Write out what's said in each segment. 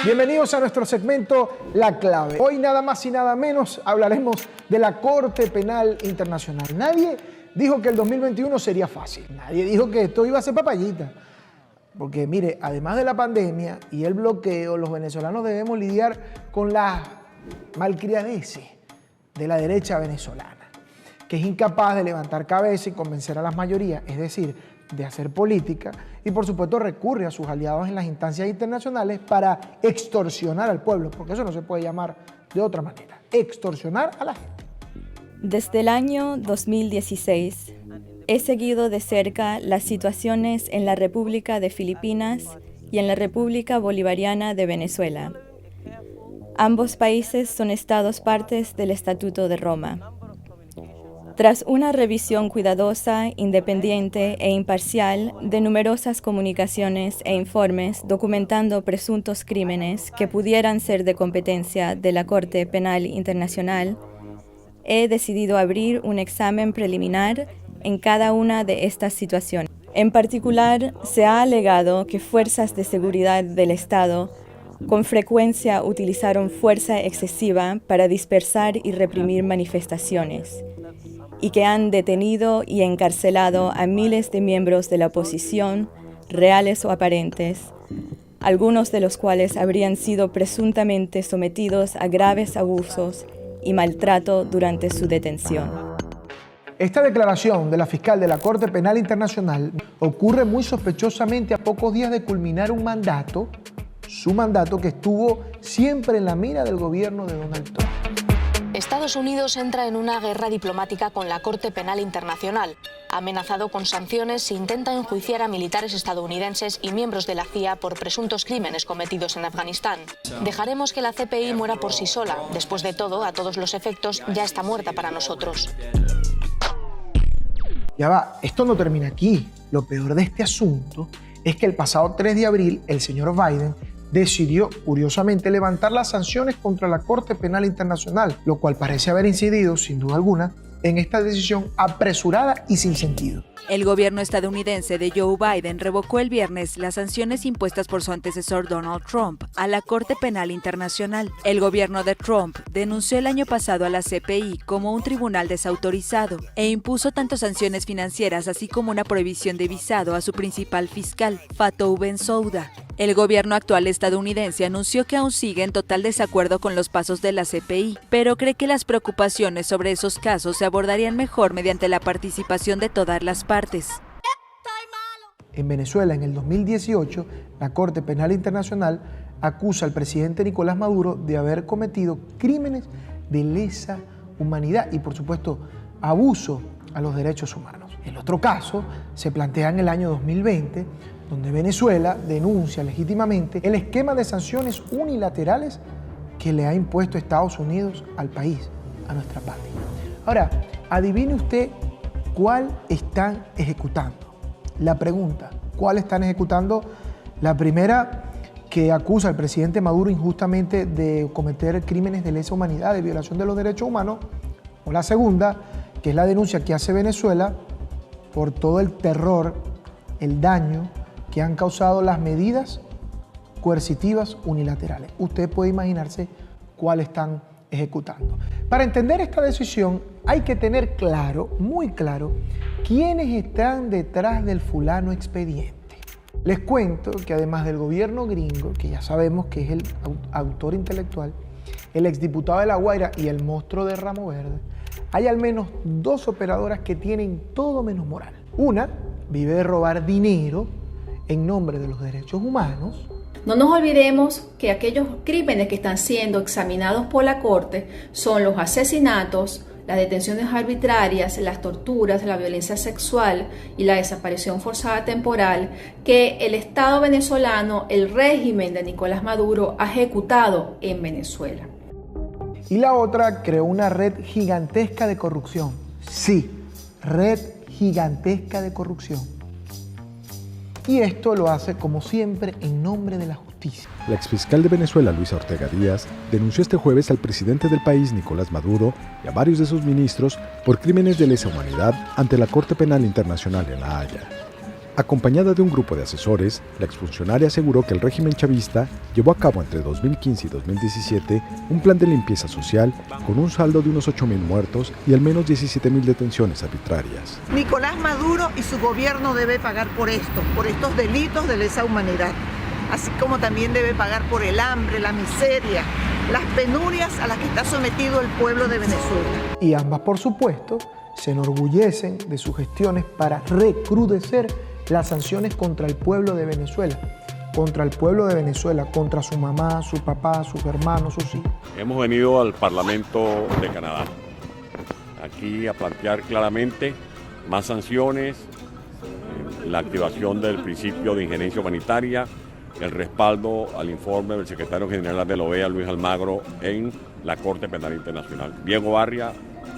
Bienvenidos a nuestro segmento La Clave. Hoy nada más y nada menos hablaremos de la Corte Penal Internacional. Nadie dijo que el 2021 sería fácil. Nadie dijo que esto iba a ser papayita. Porque mire, además de la pandemia y el bloqueo, los venezolanos debemos lidiar con las malcriadeces de la derecha venezolana, que es incapaz de levantar cabeza y convencer a las mayorías, es decir, de hacer política, y por supuesto recurre a sus aliados en las instancias internacionales para extorsionar al pueblo, porque eso no se puede llamar de otra manera, extorsionar a la gente. Desde el año 2016, he seguido de cerca las situaciones en la República de Filipinas y en la República Bolivariana de Venezuela. Ambos países son estados partes del Estatuto de Roma. Tras una revisión cuidadosa, independiente e imparcial de numerosas comunicaciones e informes documentando presuntos crímenes que pudieran ser de competencia de la Corte Penal Internacional, he decidido abrir un examen preliminar en cada una de estas situaciones. En particular, se ha alegado que fuerzas de seguridad del Estado con frecuencia utilizaron fuerza excesiva para dispersar y reprimir manifestaciones, y que han detenido y encarcelado a miles de miembros de la oposición, reales o aparentes, algunos de los cuales habrían sido presuntamente sometidos a graves abusos y maltrato durante su detención. Esta declaración de la fiscal de la Corte Penal Internacional ocurre muy sospechosamente a pocos días de culminar un mandato, su mandato que estuvo siempre en la mira del gobierno de Donald Trump. Estados Unidos entra en una guerra diplomática con la Corte Penal Internacional. Ha amenazado con sanciones si intenta enjuiciar a militares estadounidenses y miembros de la CIA por presuntos crímenes cometidos en Afganistán. Dejaremos que la CPI muera por sí sola. Después de todo, a todos los efectos, ya está muerta para nosotros. Ya va, esto no termina aquí. Lo peor de este asunto es que el pasado 3 de abril el señor Biden decidió, curiosamente, levantar las sanciones contra la Corte Penal Internacional, lo cual parece haber incidido, sin duda alguna, en esta decisión apresurada y sin sentido. El gobierno estadounidense de Joe Biden revocó el viernes las sanciones impuestas por su antecesor Donald Trump a la Corte Penal Internacional. El gobierno de Trump denunció el año pasado a la CPI como un tribunal desautorizado e impuso tanto sanciones financieras así como una prohibición de visado a su principal fiscal, Fatou Bensouda. El gobierno actual estadounidense anunció que aún sigue en total desacuerdo con los pasos de la CPI, pero cree que las preocupaciones sobre esos casos se abordarían mejor mediante la participación de todas las partes. En Venezuela, en el 2018, la Corte Penal Internacional acusa al presidente Nicolás Maduro de haber cometido crímenes de lesa humanidad y, por supuesto, abuso a los derechos humanos. El otro caso se plantea en el año 2020, donde Venezuela denuncia legítimamente el esquema de sanciones unilaterales que le ha impuesto Estados Unidos al país, a nuestra patria. Ahora, adivine usted cuál están ejecutando. La pregunta, ¿cuál están ejecutando? La primera, que acusa al presidente Maduro injustamente de cometer crímenes de lesa humanidad, de violación de los derechos humanos. O la segunda, que es la denuncia que hace Venezuela por todo el terror, el daño que han causado las medidas coercitivas unilaterales. Usted puede imaginarse cuál están ejecutando. Para entender esta decisión hay que tener claro, muy claro, quiénes están detrás del fulano expediente. Les cuento que además del gobierno gringo, que ya sabemos que es el autor intelectual, el exdiputado de La Guaira y el monstruo de Ramo Verde, hay al menos 2 operadoras que tienen todo menos moral. Una vive de robar dinero en nombre de los derechos humanos. No nos olvidemos que aquellos crímenes que están siendo examinados por la Corte son los asesinatos, las detenciones arbitrarias, las torturas, la violencia sexual y la desaparición forzada temporal que el Estado venezolano, el régimen de Nicolás Maduro, ha ejecutado en Venezuela. Y la otra creó una red gigantesca de corrupción. Sí, red gigantesca de corrupción. Y esto lo hace, como siempre, en nombre de la justicia. La exfiscal de Venezuela, Luisa Ortega Díaz, denunció este jueves al presidente del país, Nicolás Maduro, y a varios de sus ministros por crímenes de lesa humanidad ante la Corte Penal Internacional en La Haya. Acompañada de un grupo de asesores, la exfuncionaria aseguró que el régimen chavista llevó a cabo entre 2015 y 2017 un plan de limpieza social con un saldo de unos 8.000 muertos y al menos 17.000 detenciones arbitrarias. Nicolás Maduro y su gobierno debe pagar por estos delitos de lesa humanidad, así como también debe pagar por el hambre, la miseria, las penurias a las que está sometido el pueblo de Venezuela. Y ambas, por supuesto, se enorgullecen de sus gestiones para recrudecer las sanciones contra el pueblo de Venezuela, contra su mamá, su papá, sus hermanos, sus hijos. Hemos venido al Parlamento de Canadá, aquí a plantear claramente más sanciones, la activación del principio de injerencia humanitaria, el respaldo al informe del secretario general de la OEA, Luis Almagro, en la Corte Penal Internacional, Diego Barria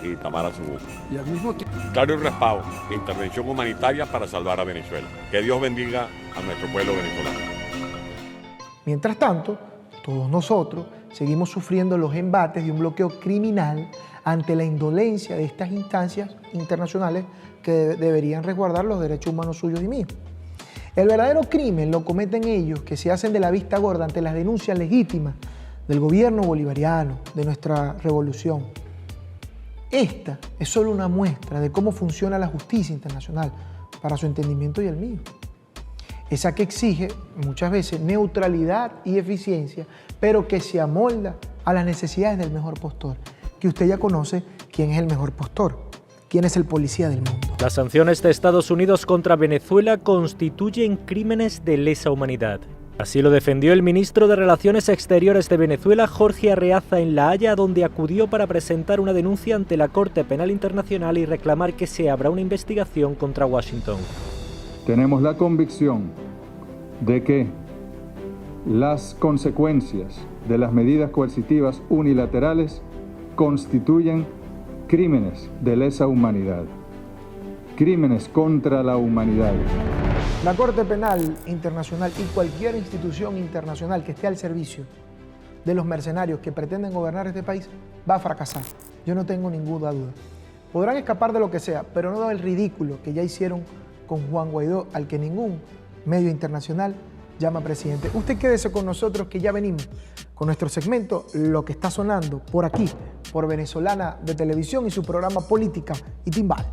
y Tamara Zunú. Claro y respaldo, intervención humanitaria para salvar a Venezuela. Que Dios bendiga a nuestro pueblo venezolano. Mientras tanto, todos nosotros seguimos sufriendo los embates de un bloqueo criminal ante la indolencia de estas instancias internacionales que deberían resguardar los derechos humanos suyos y míos. El verdadero crimen lo cometen ellos, que se hacen de la vista gorda ante las denuncias legítimas del gobierno bolivariano, de nuestra revolución. Esta es solo una muestra de cómo funciona la justicia internacional para su entendimiento y el mío. Esa que exige muchas veces neutralidad y eficiencia, pero que se amolda a las necesidades del mejor postor, que usted ya conoce quién es el mejor postor, quién es el policía del mundo. Las sanciones de Estados Unidos contra Venezuela constituyen crímenes de lesa humanidad. Así lo defendió el ministro de Relaciones Exteriores de Venezuela, Jorge Arreaza, en La Haya, donde acudió para presentar una denuncia ante la Corte Penal Internacional y reclamar que se abra una investigación contra Washington. Tenemos la convicción de que las consecuencias de las medidas coercitivas unilaterales constituyen crímenes de lesa humanidad, crímenes contra la humanidad. La Corte Penal Internacional y cualquier institución internacional que esté al servicio de los mercenarios que pretenden gobernar este país va a fracasar. Yo no tengo ninguna duda. Podrán escapar de lo que sea, pero no del ridículo que ya hicieron con Juan Guaidó, al que ningún medio internacional llama presidente. Usted quédese con nosotros, que ya venimos con nuestro segmento Lo que está sonando por aquí, por Venezolana de Televisión y su programa Política y Timbal.